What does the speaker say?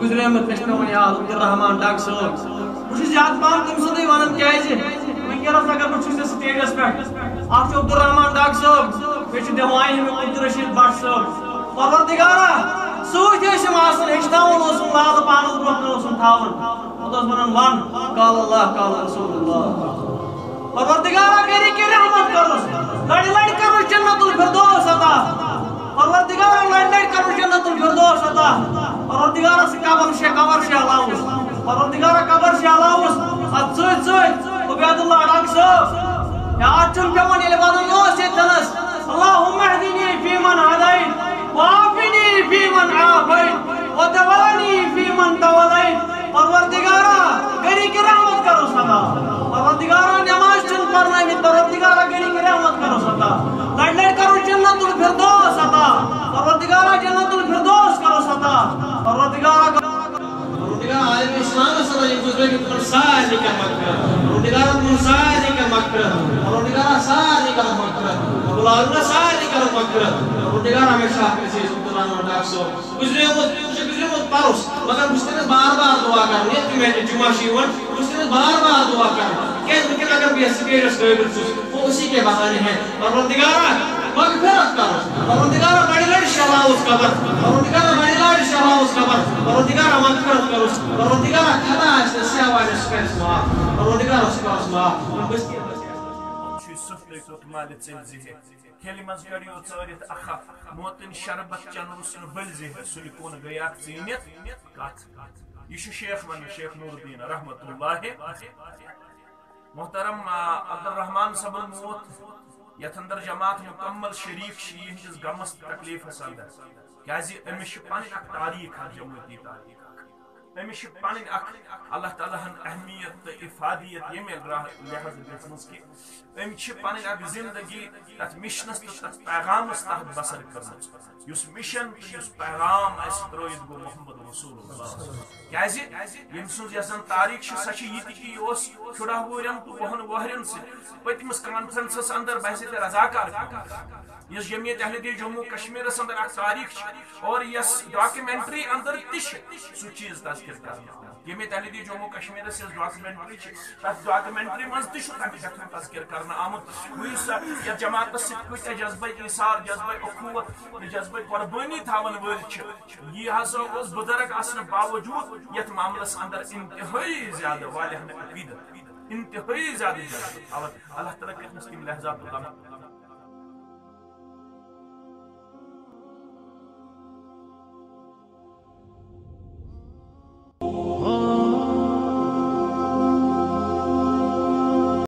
گزریمت مے پیوان یاد عبدالرحمان ڈاک صٲب بہٕ چھُس زیادٕ پہم تٔمۍ سُنٛدُے وَنان کیازِ وٕنکیٚنس اگر بہٕ چھُس سٹیجس پٮ۪ٹھ اکھ چھُ عبدالرحمان ڈاک صٲب بیٚیہِ چھُ دِوانہِ ہُنٛد عبدالرشیٖد بٹ صٲب پروردگارا سۭتۍ ٲسۍ یِم آسان ہیٚچھناوُن اوسُم لالہٕ پانس برونٛہہ کُن اوسُم تھاوُن پتہٕ اوس ونان ون قال اللہ قال رسول اللہ پروردگارا گرِکی رحمت کرُس لڑِ لڑِ کرُس جنت الفردوس عطا پروردگارا لڑ لڑ کرو جنت الفردوس عطا پروردگارا سے قبر سے علاوس پروردگارا قبر سے علاوس ات سۭتۍ سۭتۍ عبید اللہ ڈاک صٲب یاد چھُم پیوان ییٚلہِ ونُن اوس ییٚتنس اللهم اهدني فيمن هديت وعافني فيمن عافيت وتولني فيمن توليت پروردگارا گرِکی رحمت کرو عطا پروردگارا نماز چھُنہٕ پرنٲومٕتۍ پروردگارا گرِکی رحمت کرو عطا لڑ لڑ کرو جنت الفردوس عطا پروردگارا جنت الفردوس کرو عطا پروردگارا عالم اسلام صلی اللہ علیہ وسلم تمن سارے کا مغفرت پروردگارا تمن سارے کا مغفرت پروردگارا سارے کا مغفرت اللہ سارے کا مغفرت پروردگارا ہمیشہ سے عبدالرحمان ڈاک صٲب گزریمت پروس مگر بہٕ بار بار دعا کران ییٚتہِ تہِ مےٚ جمعہ چھُ یِوان بہٕ چھُس بار بار دعا کران کیازِ وٕنکٮ۪ن اگر بہٕ یتھ سٹیجس قٲبل چھُس وہ اسی کے بہانے ہیں پروردگارا مغفرت کرو پروردگارا بڑی لڑ شفا اس قبر پروردگارا بڑی لڑ شفا اس قبر پروردگارا مغفرت کرو پروردگارا خطا ہے سیاوان اس کا اسما پروردگارا اس کا اسما بستی سفلے کوت مال ژلزِ کھیلہِ منٛز کڑیو ژٲرِتھ اکھ موتن شربت چنو سُن بلزِ سُلہِ گٔے اکھ ژیٖنِتھ کتھ یہ چھُ شیخ ونان شیخ نور الدین رحمت اللہ محترم عبدالرحمان صبن موت یتھ اندر جماعت مکمل شریک شیعہ ہندس غمس تکلیفس اندر کیازِ أمِس چھِ پنٕنۍ اکھ تاریخ اکھ جمٲعتی تاریخ أمِس چھِ پنٕنۍ اکھ اللہ تعالیٰ ہن اہمیت تہٕ افادیت ییٚمہِ لحاظ دِژمٕژ کہِ أمۍ چھِ پنٕنۍ اکھ زندگی تتھ مشنس تہٕ تتھ پیغامس تحت بسر کٔرمٕژ یُس مشن تہٕ یُس پیغام اسہِ ترٲوِتھ گوٚو محمد رسول اللہ کیازِ ییٚمہِ سٕنٛز یۄس زن تاریخ چھِ سۄ چھِ یہِ تہِ کہِ یہِ اوس شُراہ ؤرین تہٕ 20 ؤہرین سۭتۍ پٔتمِس کانفرنسس اندر بحث رضاکار یس جمعیت اہل جموں کشمیرس اندر اکھ تاریخ چھ اور یس ڈاکیومنٹری اندر تہِ چھِ سُہ چیٖز تذکر کرنہٕ جمعیت اہل جموں کشمیرس یس ڈاکیومنٹری چھ تتھ ڈاکیومنٹری منٛز تہِ چھُ تمہِ کتھُک تذکر کرنہٕ آمُت یُس یتھ جماعتس سۭتۍ کۭتیاہ جذبہ ایثار جذبہ اخوت تہٕ جذبہ قربٲنی تھاون وٲلۍ چھِ یہِ ہسا اوس بُزرگ آسنہٕ باوجوٗد یتھ معاملس اندر انتہٲیی زیادٕ والیاہن عقیدت انتہٲیی زیادٕ جذبہ اللہ تعالیٰ کٔرۍنَس تِم لحظات